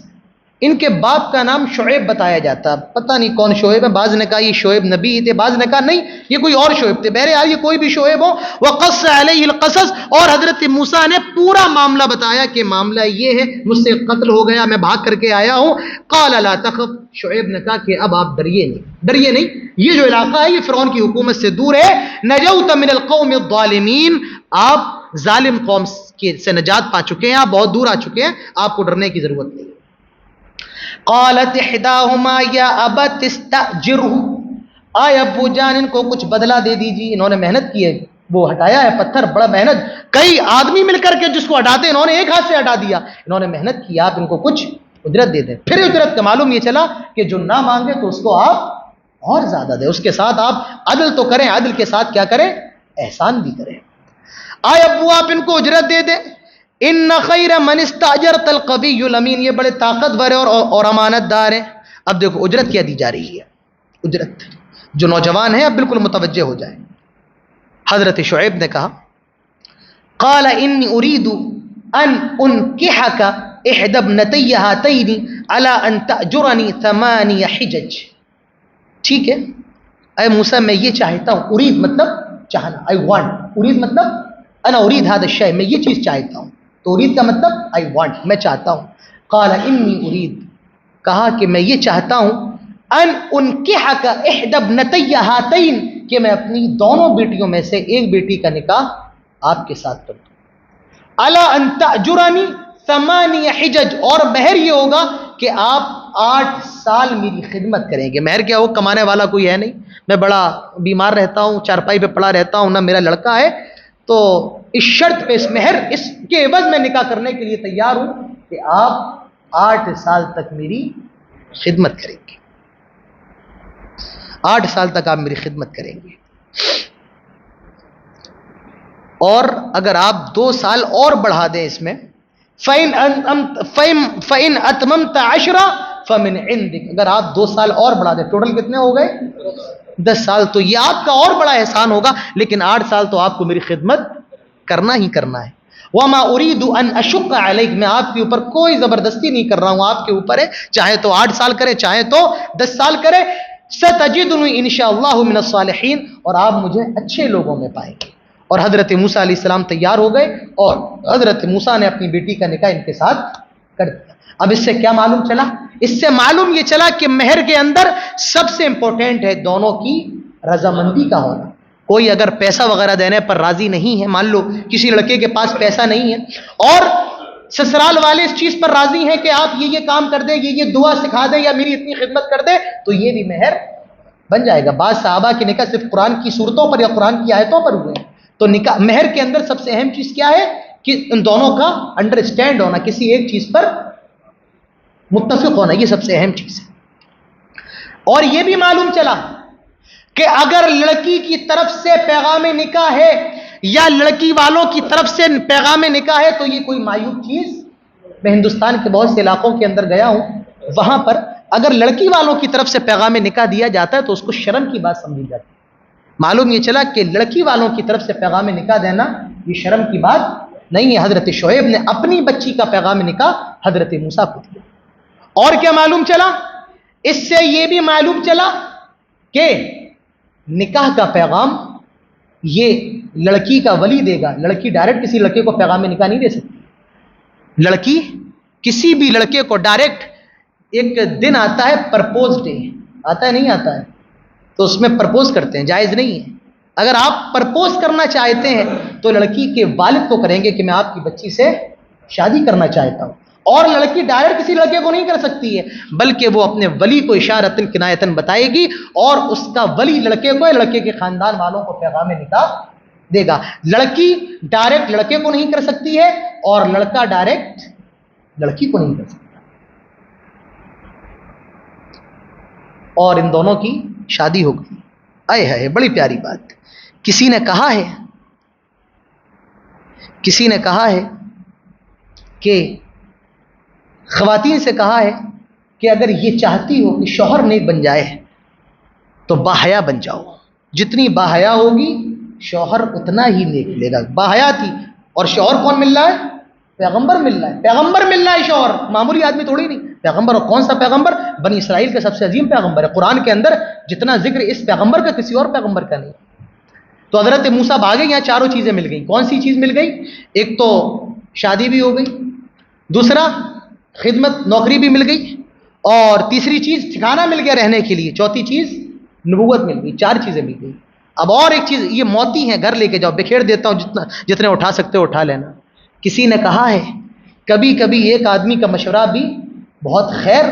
A: ان کے باپ کا نام شعیب بتایا جاتا، پتہ نہیں کون شعیب ہے. بعض نے کہا یہ شعیب نبی تھے، بعض نے کہا نہیں یہ کوئی اور شعیب تھے. بہرحال یہ کوئی بھی شعیب ہو. وقص علیہ القصص، اور حضرت موسیٰ نے پورا معاملہ بتایا کہ معاملہ یہ ہے، مجھ سے قتل ہو گیا، میں بھاگ کر کے آیا ہوں. قال لا تخف، شعیب نے کہا کہ اب آپ ڈریے نہیں. یہ جو علاقہ ہے یہ فرعون کی حکومت سے دور ہے. نجوت من القوم الظالمین، آپ ظالم قوم سے نجات پا چکے ہیں، آپ بہت دور آ چکے ہیں، آپ کو ڈرنے کی ضرورت نہیں. قالت احداہما یا ابت استاجرہ، آئے ابو جان ان کو کچھ بدلہ دے دیجیے. انہوں نے محنت کی ہے، وہ ہٹایا ہے پتھر، بڑا محنت، کئی آدمی مل کر کے جس کو ہٹاتے انہوں نے ایک ہاتھ سے ہٹا دیا. انہوں نے محنت کی، آپ ان کو کچھ اجرت دے دیں. پھر اجرت کا معلوم یہ چلا کہ جو نہ مانگے تو اس کو آپ اور زیادہ دیں، اس کے ساتھ آپ عدل تو کریں، عدل کے ساتھ کیا کریں، احسان بھی کریں. آئے ابو آپ ان کو اجرت دے دیں. ان خیر من استاجرت القوی الامین، یہ بڑے طاقتور اور امانت دار ہیں. اب دیکھو اجرت کیا دی جا رہی ہے، اجرت. جو نوجوان ہیں اب بالکل متوجہ ہو جائیں. حضرت شعیب نے کہا قال انی اريد ان انکحک احدى ابنتی هاتین على ان تأجرنی 8 حجج. ٹھیک ہے اے موسیٰ، میں یہ چاہتا ہوں، ارید مطلب چاہنا، آئی وانٹ، ارید مطلب انا ارید هذا الشيء، میں یہ چیز چاہتا ہوں. تو ارید کا مطلب آئی وانٹ، میں چاہتا ہوں. قال انی ارید، کہا کہ میں یہ چاہتا ہوں، ان انکحک احدى ابنتی هاتین، کہ میں اپنی دونوں بیٹیوں میں سے ایک بیٹی کا نکاح آپ کے ساتھ کر دوں. الا ان تأجرنی 8 حجج، اور مہر یہ ہوگا کہ آپ 8 سال میری خدمت کریں گے. مہر کیا ہو، کمانے والا کوئی ہے نہیں، میں بڑا بیمار رہتا ہوں، چارپائی پہ پڑا رہتا ہوں، نہ میرا لڑکا ہے، تو اس شرط پہ، اس مہر، اس کے عوض میں نکاح کرنے کے لیے تیار ہوں کہ آپ 8 سال تک میری خدمت کریں گے. 8 سال تک آپ میری خدمت کریں گے، اور اگر آپ 2 سال اور بڑھا دیں اس میں، فَإِنْ أَتْمَمْتَ 10 فَمِنْ عِنْدِكَ، اگر آپ 2 سال اور بڑھا دیں، ٹوٹل کتنے ہو گئے، 10 سال. تو یہ آپ کا اور بڑا احسان ہوگا، لیکن 8 سال تو آپ کو میری خدمت کرنا ہی کرنا ہے. وَمَا أُرِيدُ أَنْ أَشُقَّ عَلَيْكَ، میں آپ کے اوپر کوئی زبردستی نہیں کر رہا ہوں، آپ کے اوپر ہے، چاہے تو 8 سال کرے، چاہے تو 10 سال کرے. سَتَجِدُنِي إِنْ شَاءَ اللَّهُ مِنَ الصَّالِحِينَ، اور آپ مجھے اچھے لوگوں میں پائیں گے. اور حضرت موسیٰ علیہ السلام تیار ہو گئے، اور حضرت موسیٰ نے اپنی بیٹی کا نکاح ان کے ساتھ کر دیا. اب اس سے کیا معلوم چلا، اس سے معلوم یہ چلا کہ مہر کے اندر سب سے امپورٹنٹ ہے دونوں کی رضامندی کا ہونا. کوئی اگر پیسہ وغیرہ دینے پر راضی نہیں ہے، مان لو کسی لڑکے کے پاس پیسہ نہیں ہے اور سسرال والے اس چیز پر راضی ہیں کہ آپ یہ کام کر دیں، یہ دعا سکھا دیں، یا میری اتنی خدمت کر دیں، تو یہ بھی مہر بن جائے گا. بعض صحابہ کی نکاح صرف قرآن کی صورتوں پر یا قرآن کی آیتوں پر ہوئے ہیں. تو نکاح، مہر کے اندر سب سے اہم چیز کیا ہے کہ ان دونوں کا انڈرسٹینڈ ہونا، کسی ایک چیز پر متفق ہونا، یہ سب سے اہم چیز ہے. اور یہ بھی معلوم چلا کہ اگر لڑکی کی طرف سے پیغام نکاح ہے یا لڑکی والوں کی طرف سے پیغام نکاح ہے تو یہ کوئی معیوب چیز، میں ہندوستان کے بہت سے علاقوں کے اندر گیا ہوں، وہاں پر اگر لڑکی والوں کی طرف سے پیغام نکاح دیا جاتا ہے تو اس کو شرم کی بات سمجھی جاتی ہے. معلوم یہ چلا کہ لڑکی والوں کی طرف سے پیغام نکاح دینا یہ شرم کی بات نہیں ہے. حضرت شعیب نے اپنی بچی کا پیغام نکاح حضرت موسیٰ کو دیا. اور کیا معلوم چلا، اس سے یہ بھی معلوم چلا کہ نکاح کا پیغام یہ لڑکی کا ولی دے گا. لڑکی ڈائریکٹ کسی لڑکے کو پیغام نکاح نہیں دے سکتی. لڑکی کسی بھی لڑکے کو ڈائریکٹ، ایک دن آتا ہے پرپوز ڈے، آتا ہے نہیں آتا ہے، تو اس میں پرپوز کرتے ہیں، جائز نہیں ہے. اگر آپ پرپوز کرنا چاہتے ہیں تو لڑکی کے والد کو کریں گے کہ میں آپ کی بچی سے شادی کرنا چاہتا ہوں، اور لڑکی ڈائریکٹ کسی لڑکے کو نہیں کر سکتی ہے، بلکہ وہ اپنے ولی کو اشارتن کنایتن بتائے گی، اور اس کا ولی لڑکے کو، لڑکے کے خاندان والوں کو پیغام نکاح دے گا۔ لڑکی ڈائریکٹ لڑکے کو نہیں کر سکتی ہے، اور لڑکا ڈائریکٹ لڑکی کو نہیں کر سکتا، اور ان دونوں کی شادی ہو گئی۔ آئے ہے بڑی پیاری بات۔ کسی نے کہا ہے کہ خواتین سے کہا ہے کہ اگر یہ چاہتی ہو کہ شوہر نیک بن جائے تو باحیا بن جاؤ، جتنی باحیا ہوگی شوہر اتنا ہی نیک ملے گا۔ باحیا تھی، اور شوہر کون مل رہا ہے؟ پیغمبر مل رہا ہے، پیغمبر مل رہا ہے شوہر، معمولی آدمی تھوڑی نہیں، پیغمبر۔ اور کون سا پیغمبر؟ بنی اسرائیل کا سب سے عظیم پیغمبر ہے۔ قرآن کے اندر جتنا ذکر اس پیغمبر کا کسی اور پیغمبر کا نہیں۔ تو حضرت موسیٰ بھاگے، یہاں چاروں چیزیں مل گئیں۔ کون سی چیز مل گئی؟ ایک تو شادی بھی ہو گئی، دوسرا خدمت نوکری بھی مل گئی، اور تیسری چیز ٹھکانہ مل گیا رہنے کے لیے، چوتھی چیز نبوت مل گئی۔ 4 چیزیں مل گئی۔ اب اور ایک چیز، یہ موتی ہیں، گھر لے کے جاؤ، بکھیر دیتا ہوں، جتنے اٹھا سکتے ہو اٹھا لینا۔ کسی نے کہا ہے کبھی کبھی ایک آدمی کا مشورہ بھی بہت خیر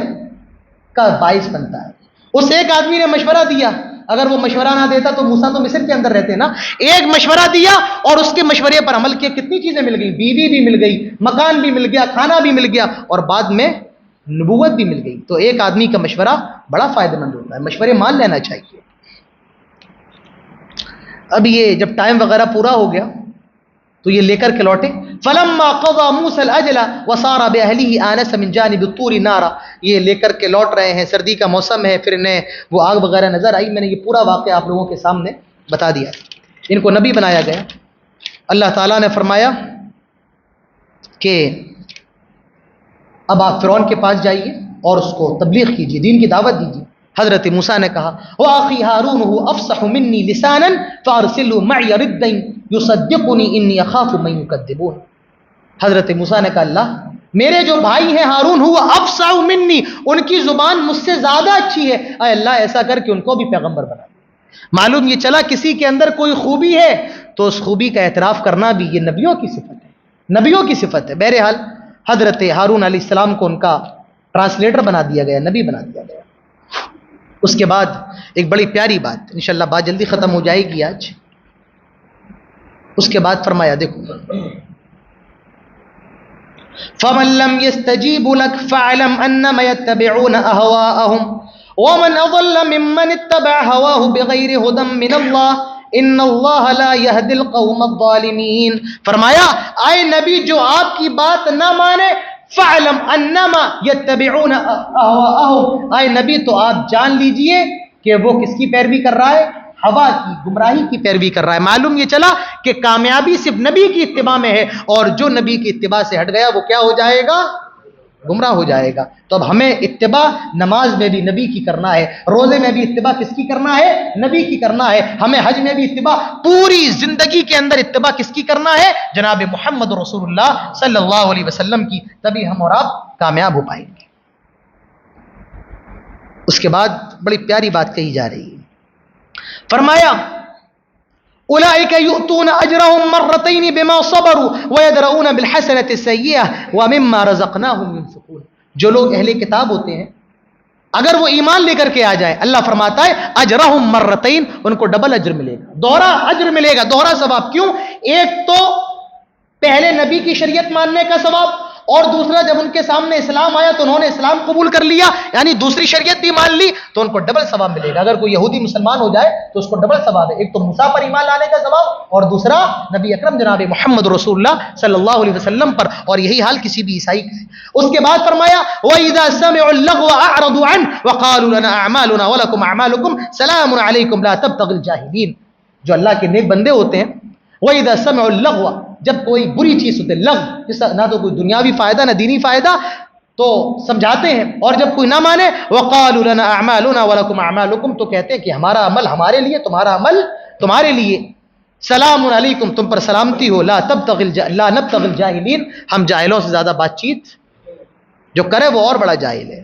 A: کا باعث بنتا ہے۔ اس ایک آدمی نے مشورہ دیا، اگر وہ مشورہ نہ دیتا تو موسیٰ تو مصر کے اندر رہتے نا۔ ایک مشورہ دیا اور اس کے مشورے پر عمل کیا، کتنی چیزیں مل گئی، بیوی بھی مل گئی، مکان بھی مل گیا، کھانا بھی مل گیا، اور بعد میں نبوت بھی مل گئی۔ تو ایک آدمی کا مشورہ بڑا فائدہ مند ہوتا ہے، مشورے مان لینا چاہیے۔ اب یہ جب ٹائم وغیرہ پورا ہو گیا تو یہ لے کر کے لوٹے۔ فلما قضى موسى الاجل وصار باهله آنس من جانب الطور نارا، یہ لے کر کے لوٹ رہے ہیں، سردی کا موسم ہے، پھر انہیں وہ آگ وغیرہ نظر آئی۔ میں نے یہ پورا واقعہ آپ لوگوں کے سامنے بتا دیا۔ ان کو نبی بنایا گیا۔ اللہ تعالیٰ نے فرمایا کہ اب آپ فرعون کے پاس جائیے اور اس کو تبلیغ کیجیے، دین کی دعوت دیجیے۔ حضرت موسیٰ نے کہا وَأَخِي هَارُونُ هُوَ أَفْصَحُ مِنِّي لِسَانًا فَأَرْسِلْهُ مَعِيَ رِدًّا يُصَدِّقُنِي إِنِّي أَخَافُ مَن يُكَذِّبُونِ۔ حضرت موسیٰ نے کہا اللہ، میرے جو بھائی ہیں ہارون، ہوا افصح منی، ان کی زبان مجھ سے زیادہ اچھی ہے، اے اللہ ایسا کر کے ان کو بھی پیغمبر بنا دے۔ معلوم یہ چلا کسی کے اندر کوئی خوبی ہے تو اس خوبی کا اعتراف کرنا بھی یہ نبیوں کی صفت ہے، نبیوں کی صفت ہے۔ بہرحال حضرت ہارون علیہ السلام کو ان کا ٹرانسلیٹر بنا دیا گیا، نبی بنا دیا گیا۔ اس کے بعد ایک بڑی پیاری بات، انشاءاللہ بات جلدی ختم ہو جائے گی آج۔ اس کے بعد فرمایا دیکھو فَمَن لَّمْ يَسْتَجِيبُ لَكَ فَاعْلَمْ أَنَّمَا يَتَّبِعُونَ أَهْوَاءَهُمْ وَمَنْ أَضَلَّ مِمَّنِ اتَّبَعَ هَوَاهُ بِغَيْرِ هُدًى مِّنَ اللَّهِ إِنَّ اللَّهَ لَا يَهْدِي الْقَوْمَ الظَّالِمِينَ۔ فرمایا اے نبی جو آپ کی بات نہ مانے، فَاعْلَمْ أَنَّمَا يَتَّبِعُونَ أَهْوَاءَهُمْ، اے نبی تو آپ جان لیجئے کہ وہ کس کی پیروی کر رہا ہے؟ ہوا کی، گمراہی کی پیروی کر رہا ہے۔ معلوم یہ چلا کہ کامیابی صرف نبی کی اتباع میں ہے، اور جو نبی کی اتباع سے ہٹ گیا وہ کیا ہو جائے گا؟ گمراہ ہو جائے گا۔ تو اب ہمیں اتباع نماز میں بھی نبی کی کرنا ہے، روزے میں بھی اتباع کس کی کرنا ہے؟ نبی کی کرنا ہے۔ ہمیں حج میں بھی اتباع، پوری زندگی کے اندر اتباع کس کی کرنا ہے؟ جناب محمد رسول اللہ صلی اللہ علیہ وسلم کی، تبھی ہم اور آپ کامیاب ہو پائیں گے۔ اس کے بعد بڑی پیاری بات کہی جا رہی ہے، فرمایا اولئک یؤتون اجرهم مرتین بما صبروا ویدرؤون بالحسنۃ السیئۃ ومما رزقناهم ينفقون۔ جو لوگ اہل کتاب ہوتے ہیں اگر وہ ایمان لے کر کے آ جائے، اللہ فرماتا ہے اجرهم مرتین، ان کو ڈبل اجر ملے گا، دوہرا اجر ملے گا، دوہرا ثواب۔ کیوں؟ ایک تو پہلے نبی کی شریعت ماننے کا ثواب، اور دوسرا جب ان کے سامنے اسلام آیا تو انہوں نے اسلام قبول کر لیا، یعنی دوسری شریعت بھی مان لی، تو ان کو ڈبل ثواب ملے گا۔ اگر کوئی یہودی مسلمان ہو جائے تو اس کو ڈبل ثواب ہے، ایک تو موسیٰ پر ایمان لانے کا ثواب، اور دوسرا نبی اکرم جناب محمد رسول اللہ صلی اللہ علیہ وسلم پر، اور یہی حال کسی بھی عیسائی کا ہے۔ اس کے بعد فرمایا وَإِذَا سَمِعُوا اللَّغْوَ أَعْرَضُوا عَنْهُ وَقَالُوا لَنَا أَعْمَالُنَا وَلَكُمْ أَعْمَالُكُمْ سَلَامٌ عَلَيْكُمْ لَا تَبْتَغُوا الْجَاهِلِينَ۔ جو اللہ کے نیک بندے ہوتے ہیں، وَإِذَا سَمِعُوا اللَّغْوَ، جب کوئی بری چیز ہوتے، لغو جس نہ تو کوئی دنیاوی فائدہ نہ دینی فائدہ، تو سمجھاتے ہیں، اور جب کوئی نہ مانے وَقَالُوا لَنَا أَعْمَالُنَا وَلَكُمْ أَعْمَالُكُمْ، تو کہتے ہیں کہ ہمارا عمل ہمارے لیے، تمہارا عمل تمہارے لیے، سلام علیکم، تم پر سلامتی ہو، لا نبتغي الجاہلین، ہم جاہلوں سے زیادہ بات چیت جو کرے وہ اور بڑا جاہل ہے۔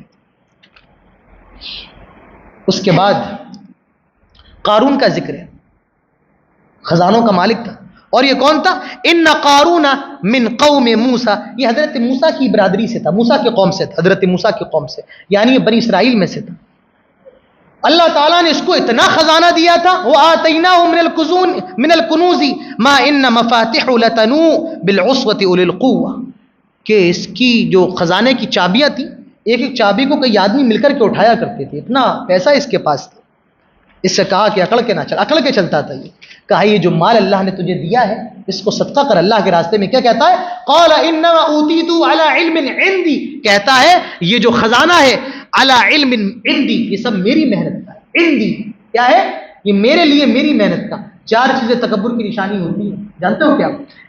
A: اس کے بعد قارون کا ذکر ہے، خزانوں کا مالک تھا، اور یہ کون تھا؟ ان قارون من قوم موسیٰ، یہ حضرت موسیٰ کی برادری سے تھا، موسیٰ کی قوم سے تھا، حضرت موسیٰ کی قوم سے، یعنی یہ بنی اسرائیل میں سے تھا۔ اللہ تعالیٰ نے اس کو اتنا خزانہ دیا تھا، وَآتَيْنَاهُ مِنَ الْكُنُوزِ مَا إِنَّ مَفَاتِحُ لَتَنُوءُ بِالْعُصْبَةِ أُولِي الْقُوَّةِ، کہ اس کی جو خزانے کی چابیاں تھیں، ایک ایک چابی کو کئی آدمی مل کر کے اٹھایا کرتے تھے، اتنا پیسہ اس کے پاس تھا۔ اس سے کہا کہ اکڑ کے نہ چل، اکڑ کے چلتا تھا یہ۔ کہا یہ جو مال اللہ نے تجھے دیا ہے اس کو صدقہ کر اللہ کے راستے میں۔ کیا کہتا ہے؟ قال انما اوتیت علی علم عندی، کہتا ہے یہ جو خزانہ ہے علی علم عندی، یہ سب میری محنت کا ہے۔ عندی کیا ہے؟ یہ میرے لیے میری محنت کا۔ چار چیزیں تکبر کی نشانی ہوتی ہیں، جانتے ہو کیا؟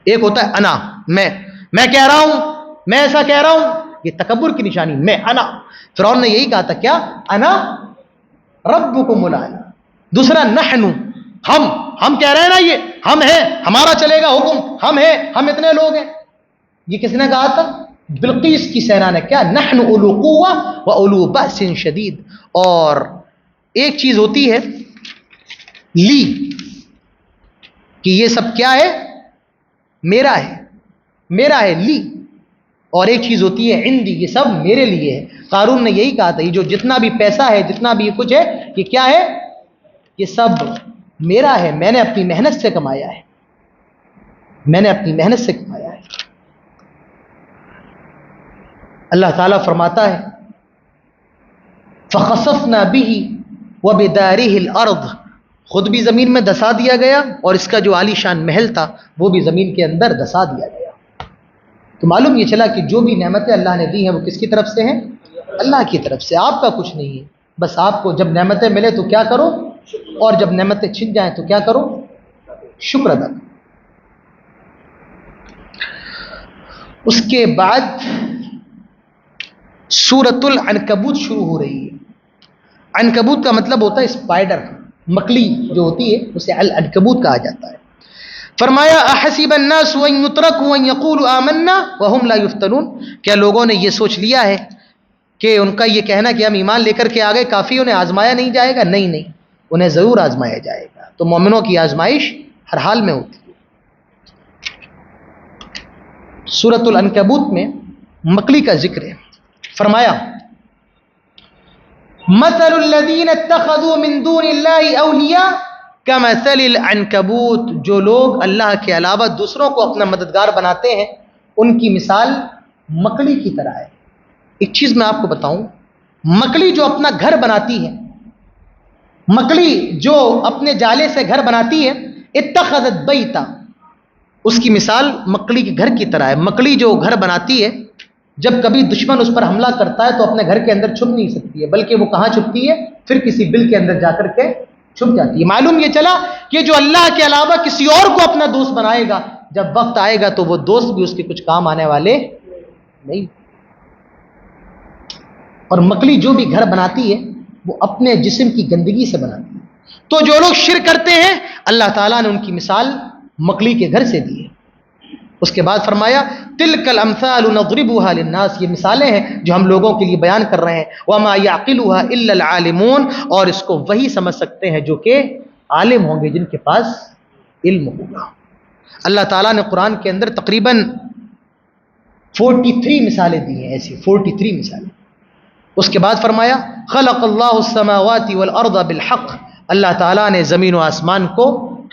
A: ایک ہوتا ہے انا، میں کہہ رہا ہوں، میں ایسا کہہ رہا ہوں، یہ تکبر کی نشانی، میں انا۔ فرعون نے یہی کہا تھا، کیا؟ انا ربکم الاعلی۔ دوسرا نحن، ہم کہہ رہے ہیں نا، یہ ہم ہیں، ہمارا چلے گا حکم، ہم ہیں، ہم اتنے لوگ ہیں۔ یہ کس نے کہا تھا؟ بلقیس کی سینا نے۔ کیا؟ نحن اولو قوہ و اولو بأس شدید۔ اور ایک چیز ہوتی ہے لی، کہ یہ سب کیا ہے؟ میرا ہے لی۔ اور ایک چیز ہوتی ہے عندی، یہ سب میرے لیے ہے۔ قارون نے یہی کہا تھا، یہ جو جتنا بھی پیسہ ہے، جتنا بھی کچھ ہے، یہ کیا ہے؟ یہ سب میرا ہے، میں نے اپنی محنت سے کمایا ہے، میں نے اپنی محنت سے کمایا ہے۔ اللہ تعالیٰ فرماتا ہے فَخَسَفْنَا بِهِ وَبِدَارِهِ الْأَرْضِ، خود بھی زمین میں دسا دیا گیا اور اس کا جو عالی شان محل تھا وہ بھی زمین کے اندر دسا دیا گیا۔ تو معلوم یہ چلا کہ جو بھی نعمتیں اللہ نے دی ہیں وہ کس کی طرف سے ہیں؟ اللہ کی طرف سے، آپ کا کچھ نہیں ہے۔ بس آپ کو جب نعمتیں ملے تو کیا کرو، اور جب نعمتیں چھن جائیں تو کیا کرو؟ شکر ادا کرو۔ اس کے بعد سورۃ العنکبوت شروع ہو رہی ہے۔ عنکبوت کا مطلب ہوتا ہے اسپائڈر، مکڑی جو ہوتی ہے اسے العنکبوت کہا جاتا ہے۔ فرمایا احسب الناس ان يتركوا ان يقولوا آمنا وهم لا يفتنون، کیا لوگوں نے یہ سوچ لیا ہے کہ ان کا یہ کہنا کہ ہم ایمان لے کر کے آ گئے کافی انہیں آزمایا نہیں جائے گا؟ نہیں، انہیں ضرور آزمایا جائے گا۔ تو مومنوں کی آزمائش ہر حال میں ہوتی ہے۔ سورۃ العنکبوت میں مکڑی کا ذکر ہے۔ فرمایا مثل الذین اتخذوا من دون اللہ اولیاء کمثل العنکبوت، جو لوگ اللہ کے علاوہ دوسروں کو اپنا مددگار بناتے ہیں ان کی مثال مکڑی کی طرح ہے۔ ایک چیز میں آپ کو بتاؤں، مکڑی جو اپنا گھر بناتی ہے، مکڑی جو اپنے جالے سے گھر بناتی ہے، اتخذت بیتا، اس کی مثال مکڑی کے گھر کی طرح ہے۔ مکڑی جو گھر بناتی ہے، جب کبھی دشمن اس پر حملہ کرتا ہے تو اپنے گھر کے اندر چھپ نہیں سکتی ہے، بلکہ وہ کہاں چھپتی ہے؟ پھر کسی بل کے اندر جا کر کے چھپ جاتی ہے۔ معلوم یہ چلا کہ جو اللہ کے علاوہ کسی اور کو اپنا دوست بنائے گا، جب وقت آئے گا تو وہ دوست بھی اس کے کچھ کام آنے والے نہیں۔ اور مکڑی جو بھی گھر بناتی ہے وہ اپنے جسم کی گندگی سے بناتی ہے۔ تو جو لوگ شرک کرتے ہیں اللہ تعالیٰ نے ان کی مثال مکڑی کے گھر سے دی ہے۔ اس کے بعد فرمایا تلک الامثال نضربها للناس، یہ مثالیں ہیں جو ہم لوگوں کے لیے بیان کر رہے ہیں۔ وما يعقلها الا العالمون، اور اس کو وہی سمجھ سکتے ہیں جو کہ عالم ہوں گے، جن کے پاس علم ہوگا۔ اللہ تعالیٰ نے قرآن کے اندر تقریباً 43 مثالیں دی ہیں، ایسی 43 مثالیں۔ اس کے بعد فرمایا خلق اللہ السماوات والارض بالحق، اللہ تعالیٰ نے زمین و آسمان کو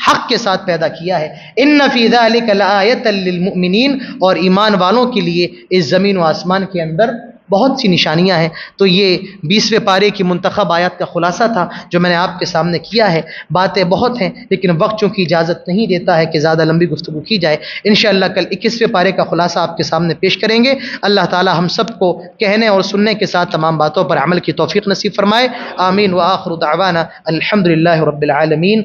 A: حق کے ساتھ پیدا کیا ہے۔ ان فی ذلک لآیۃ للمؤمنین، اور ایمان والوں کے لیے اس زمین و آسمان کے اندر بہت سی نشانیاں ہیں۔ تو یہ 20ویں پارے کی منتخب آیات کا خلاصہ تھا جو میں نے آپ کے سامنے کیا ہے۔ باتیں بہت ہیں لیکن وقت چونکہ اجازت نہیں دیتا ہے کہ زیادہ لمبی گفتگو کی جائے۔ انشاءاللہ کل 21ویں پارے کا خلاصہ آپ کے سامنے پیش کریں گے۔ اللہ تعالی ہم سب کو کہنے اور سننے کے ساتھ تمام باتوں پر عمل کی توفیق نصیب فرمائے۔ آمین وآخر دعوانا الحمدللہ رب العالمین۔